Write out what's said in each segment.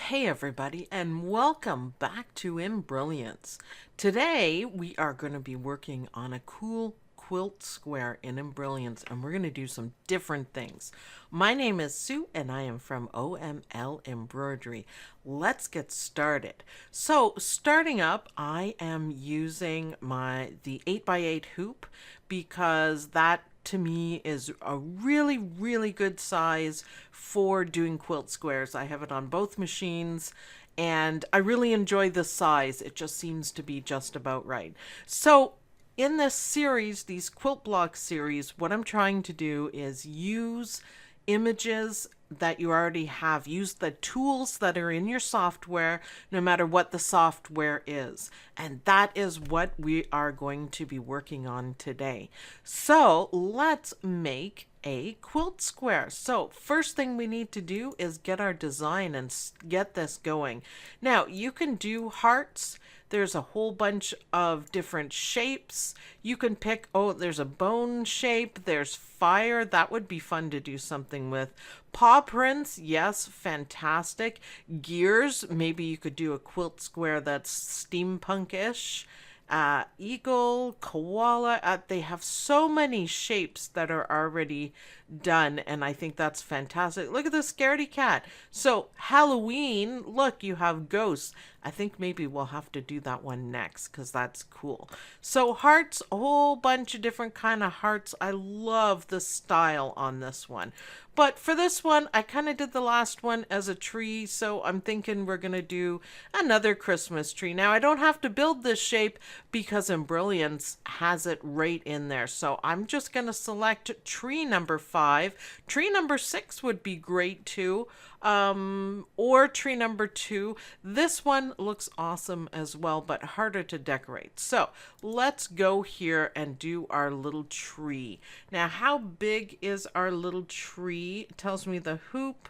Hey everybody, and welcome back to Embrilliance. Today we are going to be working on a cool quilt square in Embrilliance, and we're going to do some different things. My name is Sue and I am from OML Embroidery. Let's get started. So starting up, I am using the 8x8 hoop because that to me is a really good size for doing quilt squares. I have it on both machines and I really enjoy the size. It just seems to be just about right. So in this series, these quilt block series, what I'm trying to do is use images that you already have. Use the tools that are in your software, no matter what the software is. And that is what we are going to be working on today. So let's make a quilt square. So first thing we need to do is get our design and get this going. Now you can do hearts. There's a whole bunch of different shapes. You can pick, oh, there's a bone shape. There's fire. That would be fun to do something with. Paw prints, yes, fantastic. Gears, maybe you could do a quilt square that's steampunk-ish. Eagle, koala, they have so many shapes that are already done, and I think that's fantastic. Look at the scaredy cat. So Halloween, look, you have ghosts. I think maybe we'll have to do that one next because that's cool. So hearts, a whole bunch of different kind of hearts. I love the style on this one. But for this one, I kind of did the last one as a tree, so I'm thinking we're going to do another Christmas tree. Now, I don't have to build this shape because Embrilliance has it right in there. So I'm just going to select tree number 5. Tree number 6 would be great too. Or tree number 2. This one looks awesome as well, but harder to decorate. So let's go here and do our little tree. Now, how big is our little tree? It tells me the hoop.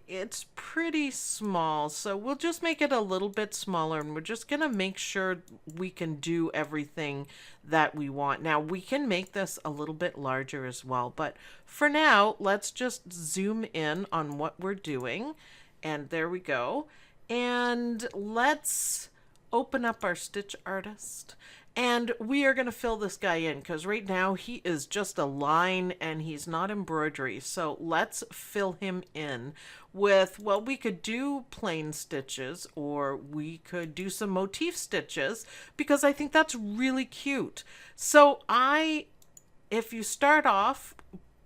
It's pretty small, so we'll just make it a little bit smaller, and we're just gonna make sure we can do everything that we want. Now we can make this a little bit larger as well, but for now let's just zoom in on what we're doing, and there we go. And let's open up our stitch artist, and we are going to fill this guy in because right now he is just a line and he's not embroidery. So let's fill him in with, well, we could do plain stitches or we could do some motif stitches because I think that's really cute. So if you start off,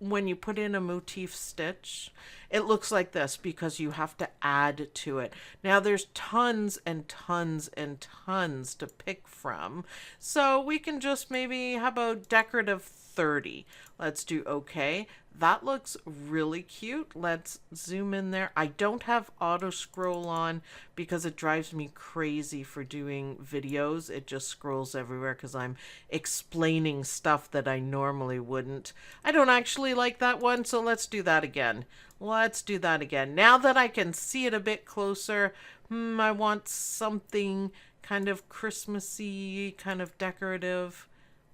when you put in a motif stitch, it looks like this because you have to add to it. Now there's tons and tons and tons to pick from. So we can just maybe, how about decorative 30? Let's do okay. That looks really cute. Let's zoom in there. I don't have auto scroll on because it drives me crazy for doing videos. It just scrolls everywhere because I'm explaining stuff that I normally wouldn't. I don't actually like that one, so let's do that again. Let's do that again. Now that I can see it a bit closer, I want something kind of Christmassy, kind of decorative.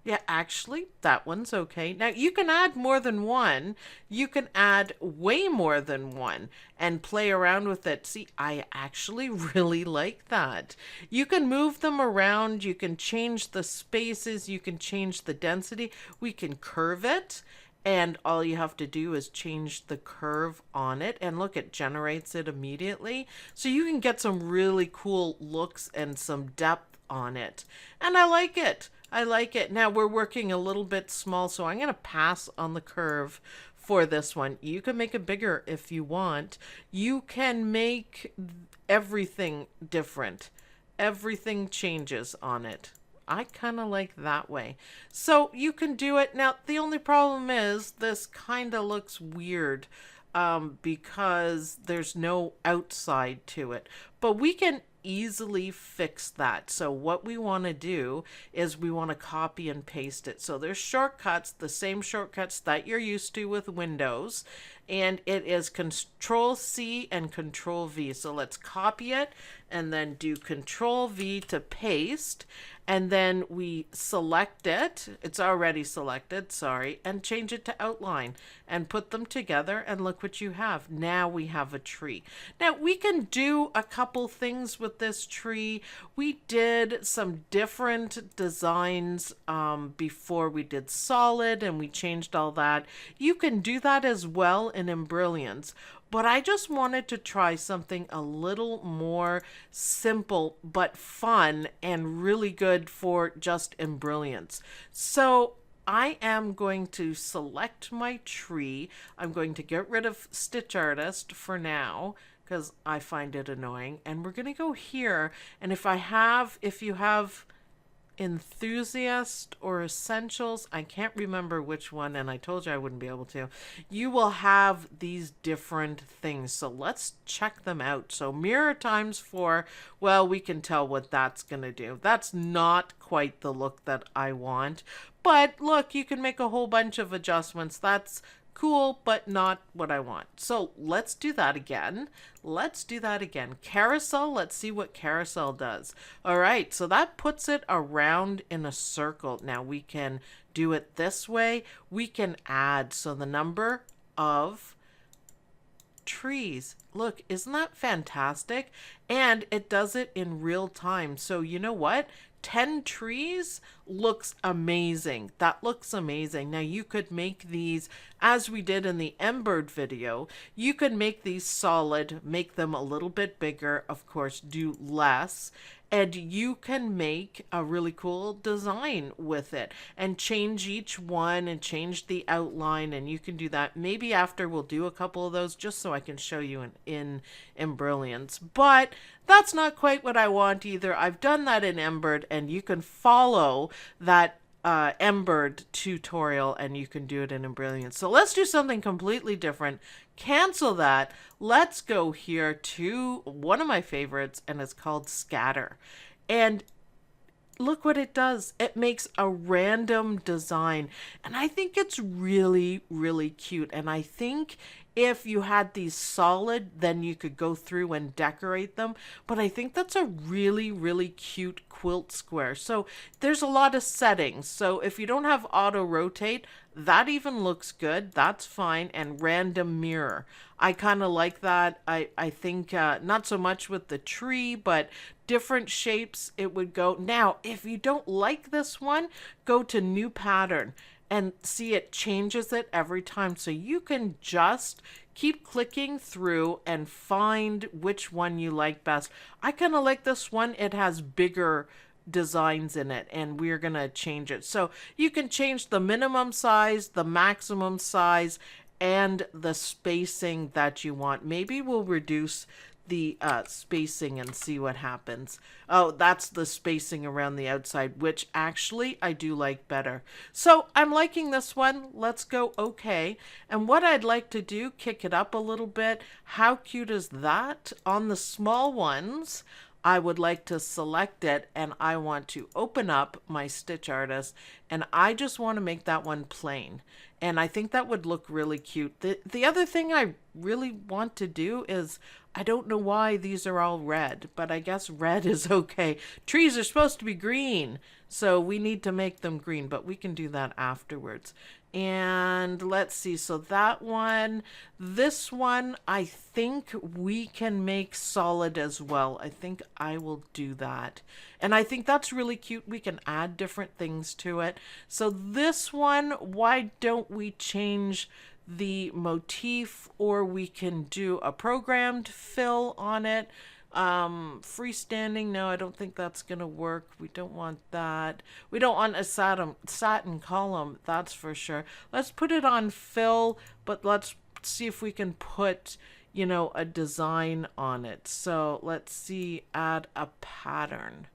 Yeah, actually, that one's okay. Now, you can add more than one. You can add way more than one and play around with it. See, I actually really like that. You can move them around. You can change the spaces. You can change the density. We can curve it. And all you have to do is change the curve on it. And look, it generates it immediately. So you can get some really cool looks and some depth on it. And I like it. I like it. Now we're working a little bit small, so I'm going to pass on the curve for this one. You can make it bigger if you want. You can make everything different. Everything changes on it. I kind of like that way. So you can do it. Now, the only problem is this kind of looks weird because there's no outside to it. But we can easily fix that. So what we want to do is we want to copy and paste it. So there's shortcuts, the same shortcuts that you're used to with Windows, and it is Control C and Control V. So let's copy it and then do Control V to paste, and then we select it. It's already selected, sorry, and change it to outline and put them together, and look what you have. Now we have a tree. Now we can do a couple things with this tree. We did some different designs before we did solid, and we changed all that. You can do that as well in Embrilliance. But I just wanted to try something a little more simple but fun and really good for just Embrilliance. So I am going to select my tree. I'm going to get rid of Stitch Artist for now because I find it annoying. And we're going to go here. And if you have Enthusiast or Essentials, I can't remember which one, and I told you I wouldn't be able to, you will have these different things. So let's check them out. So mirror ×4, well, we can tell what that's gonna do. That's not quite the look that I want, but look, you can make a whole bunch of adjustments. That's cool, but not what I want. So let's do that again. Let's do that again. Carousel, let's see what carousel does. All right, so that puts it around in a circle. Now we can do it this way. We can add, so the number of trees. Look, isn't that fantastic? And it does it in real time. So you know what? 10 trees looks amazing. That looks amazing. Now you could make these, as we did in the Embird video, you could make these solid, make them a little bit bigger, of course, do less, and you can make a really cool design with it and change each one and change the outline, and you can do that. Maybe after we'll do a couple of those just so I can show you in Embrilliance. But that's not quite what I want either. I've done that in Embird, and you can follow that Embird tutorial and you can do it in Embrilliance. So let's do something completely different. Cancel that. Let's go here to one of my favorites, and it's called Scatter. And look what it does. It makes a random design, and I think it's really, really cute. And I think if you had these solid, then you could go through and decorate them. But I think that's a really, really cute quilt square. So there's a lot of settings. So if you don't have auto rotate, that even looks good. That's fine. And random mirror. I kind of like that. I think not so much with the tree, but different shapes it would go. Now, if you don't like this one, go to new pattern. And see, it changes it every time. So you can just keep clicking through and find which one you like best. I kind of like this one. It has bigger designs in it, and we're going to change it. So you can change the minimum size, the maximum size, and the spacing that you want. Maybe we'll reduce the spacing and see what happens. Oh, that's the spacing around the outside, which actually I do like better. So I'm liking this one. Let's go okay. And what I'd like to do, kick it up a little bit. How cute is that? On the small ones, I would like to select it, and I want to open up my Stitch Artist, and I just want to make that one plain. And I think that would look really cute. The other thing I really want to do is, I don't know why these are all red, but I guess red is okay. Trees are supposed to be green, so we need to make them green, but we can do that afterwards. And let's see, so that one, this one, I think we can make solid as well. I think I will do that. And I think that's really cute. We can add different things to it. So this one, why don't we change the motif, or we can do a programmed fill on it. Freestanding, no, I don't think that's gonna work. We don't want that. We don't want a satin column, that's for sure. Let's put it on fill, but let's see if we can put, you know, a design on it. So let's see, add a pattern.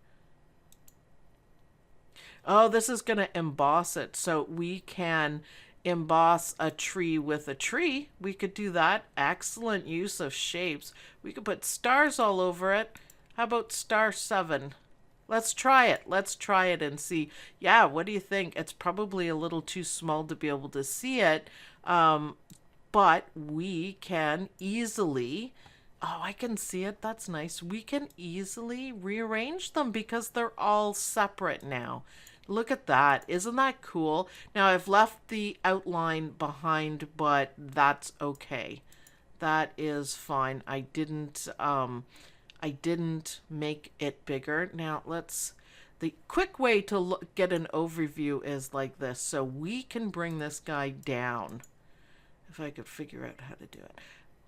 Oh, this is gonna emboss it, so we can emboss a tree with a tree. We could do that. Excellent use of shapes. We could put stars all over it. How about star 7? Let's try it. Let's try it and see. Yeah, what do you think? It's probably a little too small to be able to see it, but we can easily Oh, I can see it. That's nice. We can easily rearrange them because they're all separate now. Look at that. Isn't that cool? Now I've left the outline behind, but that's okay. That is fine. I didn't make it bigger. Now let's the quick way to get an overview is like this. So we can bring this guy down. If I could figure out how to do it.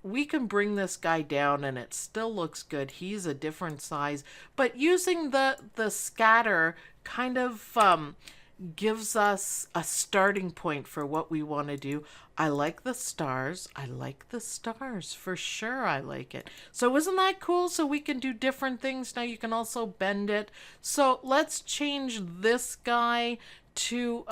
We can bring this guy down and it still looks good. He's a different size, but using the scatter kind of gives us a starting point for what we want to do. I like the stars. I like the stars for sure. I like it. So isn't that cool? So we can do different things. Now you can also bend it. So let's change this guy to,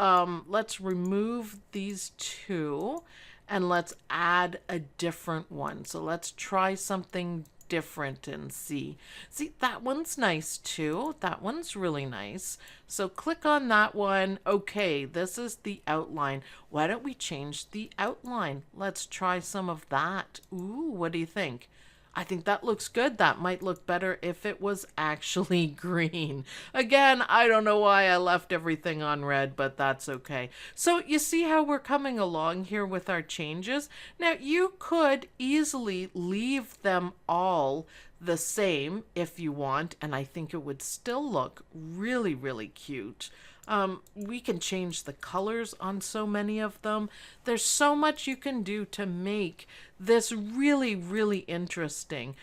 let's remove these two and let's add a different one. So let's try something different and see. See, that one's nice too. That one's really nice. So click on that one. Okay, this is the outline. Why don't we change the outline? Let's try some of that. Ooh, what do you think? I think that looks good. That might look better if it was actually green. Again, I don't know why I left everything on red, but that's okay. So you see how we're coming along here with our changes? Now you could easily leave them all the same if you want, and I think it would still look really, really cute. We can change the colors on so many of them. There's so much you can do to make this really, really interesting.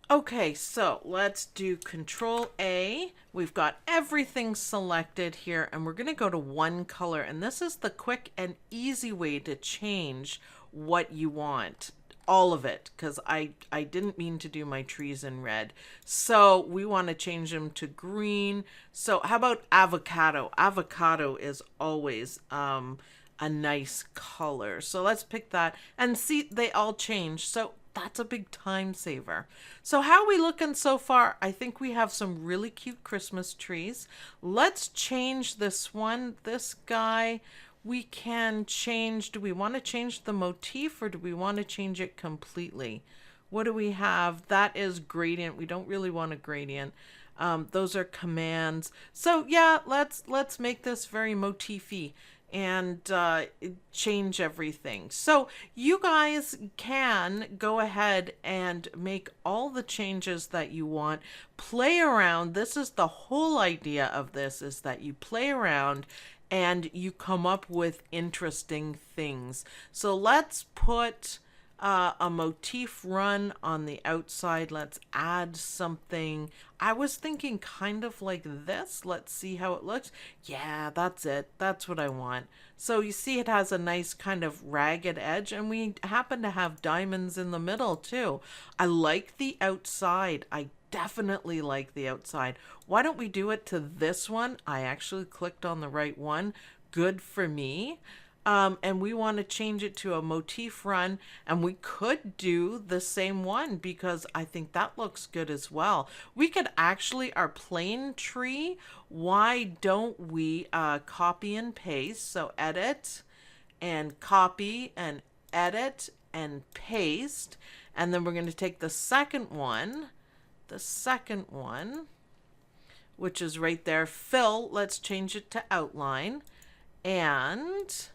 Okay, so let's do Control A. We've got everything selected here, and we're going to go to one color. And this is the quick and easy way to change what you want. All of it, because I didn't mean to do my trees in red. So we want to change them to green. So how about avocado? Avocado is always a nice color. So let's pick that and see they all change. So that's a big time saver. So how are we looking so far? I think we have some really cute Christmas trees. Let's change this one, this guy. We can change, do we want to change the motif or do we want to change it completely? What do we have? That is gradient. We don't really want a gradient. Those are commands. So yeah, let's make this very motify and change everything. So you guys can go ahead and make all the changes that you want. Play around. This is the whole idea of this, is that you play around and you come up with interesting things. So let's put a motif run on the outside. Let's add something. I was thinking kind of like this. Let's see how it looks. Yeah, that's it. That's what I want. So you see it has a nice kind of ragged edge, and we happen to have diamonds in the middle too. I like the outside. I definitely like the outside. Why don't we do it to this one? I actually clicked on the right one. Good for me. And we want to change it to a motif run, and we could do the same one because I think that looks good as well. We could actually, our plain tree, why don't we copy and paste? So edit and copy and edit and paste, and then we're going to take the second one, which is right there, fill. Let's change it to outline, and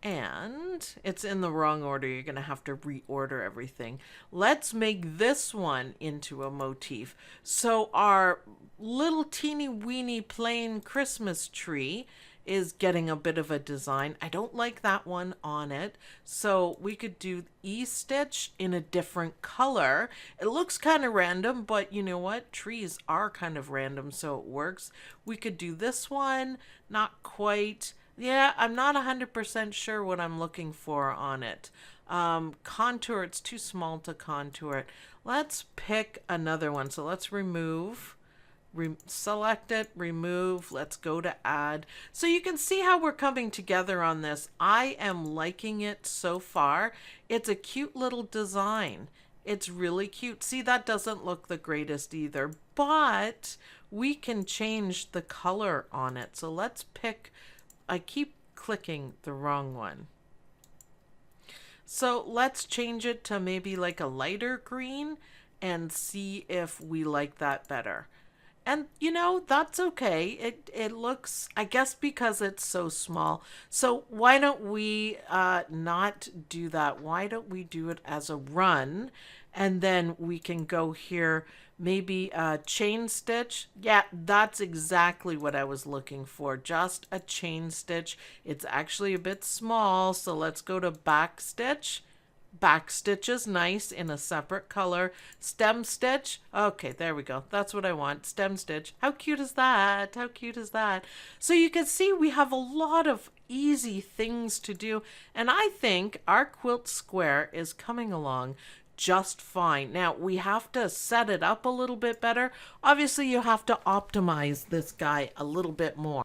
it's in the wrong order. You're going to have to reorder everything. Let's make this one into a motif. So our little teeny weeny plain Christmas tree is getting a bit of a design. I don't like that one on it. So we could do E-stitch in a different color. It looks kind of random, but you know what? Trees are kind of random, so it works. We could do this one, not quite. Yeah, I'm not 100% sure what I'm looking for on it. Contour, it's too small to contour it. Let's pick another one. So let's remove, select it, remove. Let's go to add. So you can see how we're coming together on this. I am liking it so far. It's a cute little design. It's really cute. See, that doesn't look the greatest either, but we can change the color on it. So let's pick, I keep clicking the wrong one. So let's change it to maybe like a lighter green and see if we like that better. And you know, that's okay. It looks, I guess because it's so small. So why don't we not do that? Why don't we do it as a run? And then we can go here, maybe a chain stitch. Yeah, that's exactly what I was looking for. Just a chain stitch. It's actually a bit small, so let's go to back stitch. Back stitch is nice in a separate color. Stem stitch. Okay, there we go. That's what I want. Stem stitch. How cute is that? How cute is that? So you can see we have a lot of easy things to do. And I think our quilt square is coming along just fine. Now we have to set it up a little bit better. Obviously you have to optimize this guy a little bit more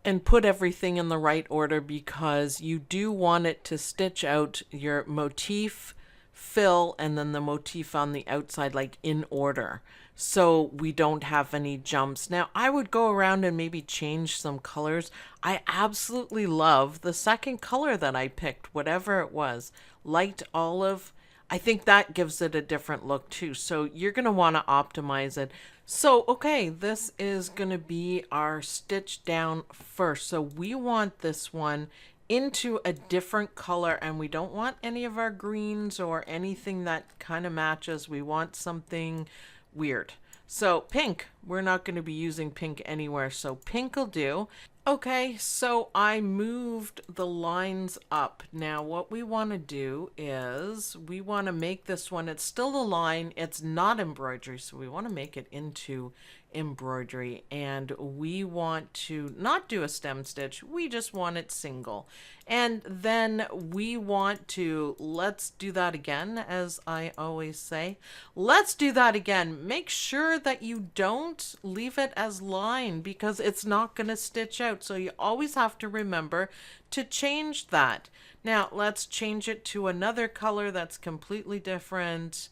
and put everything in the right order, because you do want it to stitch out your motif, fill, and then the motif on the outside like in order, so we don't have any jumps. Now I would go around and maybe change some colors. I absolutely love the second color that I picked, whatever it was, light olive. I think that gives it a different look too. So you're going to want to optimize it. So, okay, this is going to be our stitch down first. So we want this one into a different color, and we don't want any of our greens or anything that kind of matches. We want something weird. So pink, we're not going to be using pink anywhere, so pink will do. Okay, so I moved the lines up. Now what we want to do is we want to make this one, it's still a line, it's not embroidery, so we want to make it into embroidery, and we want to not do a stem stitch, we just want it single. And then we want to, let's do that again, as I always say, let's do that again. Make sure that you don't leave it as line, because it's not going to stitch out, so you always have to remember to change that. Now let's change it to another color that's completely different,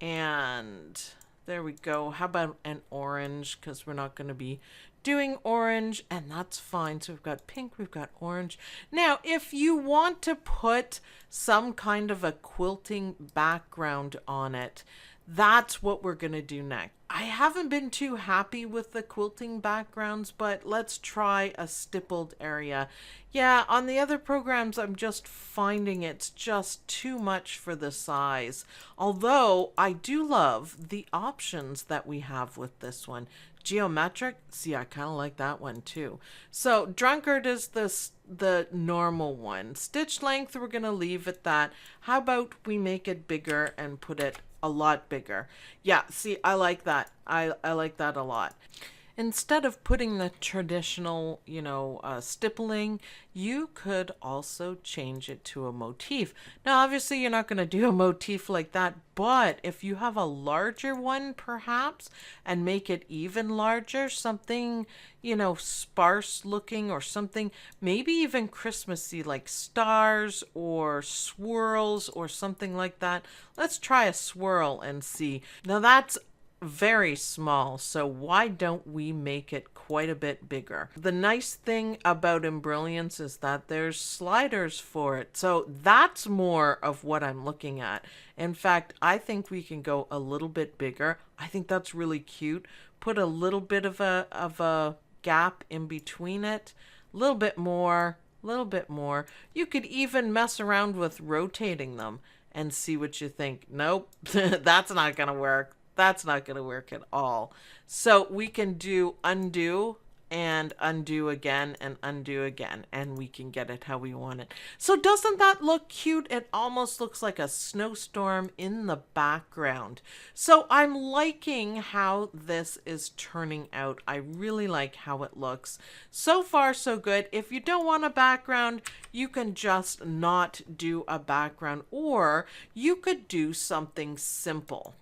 and there we go. How about an orange? Because we're not going to be doing orange, and that's fine. So we've got pink, we've got orange. Now, if you want to put some kind of a quilting background on it, that's what we're going to do next. I haven't been too happy with the quilting backgrounds, but let's try a stippled area. Yeah, on the other programs, I'm just finding it's just too much for the size. Although I do love the options that we have with this one. Geometric, see, I kind of like that one too. So drunkard is the normal one. Stitch length, we're going to leave at that. How about we make it bigger and put it a lot bigger? Yeah, see, I like that. I like that a lot. Instead of putting the traditional, stippling, you could also change it to a motif. Now, obviously, you're not going to do a motif like that, but if you have a larger one, perhaps, and make it even larger, something, sparse looking or something, maybe even Christmassy, like stars or swirls or something like that. Let's try a swirl and see. Now, that's very small, so why don't we make it quite a bit bigger? The nice thing about Embrilliance is that there's sliders for it, so that's more of what I'm looking at. In fact, I think we can go a little bit bigger. I think that's really cute. Put a little bit of a gap in between it, a little bit more, a little bit more. You could even mess around with rotating them and see what you think. Nope, that's not gonna work. That's not going to work at all. So we can do undo and undo again and undo again, and we can get it how we want it. So doesn't that look cute? It almost looks like a snowstorm in the background. So I'm liking how this is turning out. I really like how it looks. So far, so good. If you don't want a background, you can just not do a background, or you could do something simple.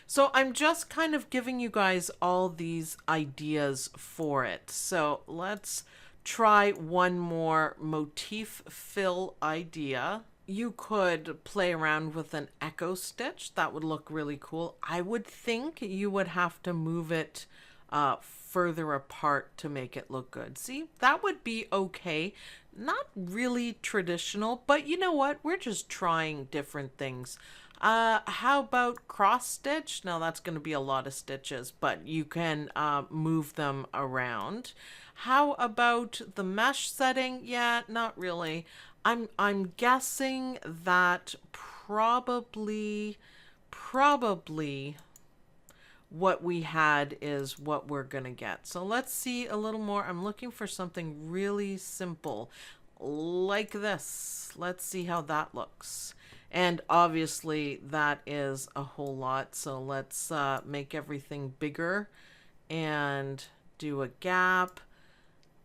So I'm just kind of giving you guys all these ideas for it. So let's try one more motif fill idea. You could play around with an echo stitch. That would look really cool. I would think you would have to move it further apart to make it look good. See, that would be okay. Not really traditional, but you know what? We're just trying different things. How about cross stitch? Now that's going to be a lot of stitches, but you can move them around. How about the mesh setting? Yeah, not really. I'm guessing that probably what we had is what we're gonna get. So let's see a little more. I'm looking for something really simple like this. Let's see how that looks. And obviously that is a whole lot. So let's make everything bigger and do a gap.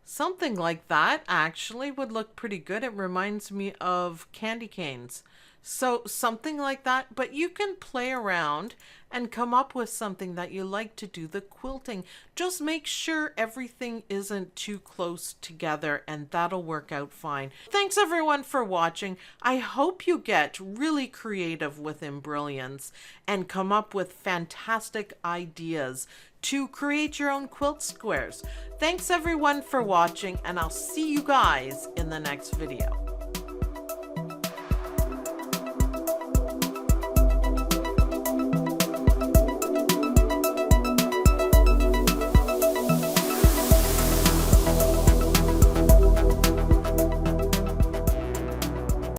Something like that actually would look pretty good. It reminds me of candy canes. So something like that, but you can play around and come up with something that you like to do the quilting. Just make sure everything isn't too close together and that'll work out fine. Thanks everyone for watching. I hope you get really creative with Embrilliance and come up with fantastic ideas to create your own quilt squares. Thanks everyone for watching, and I'll see you guys in the next video.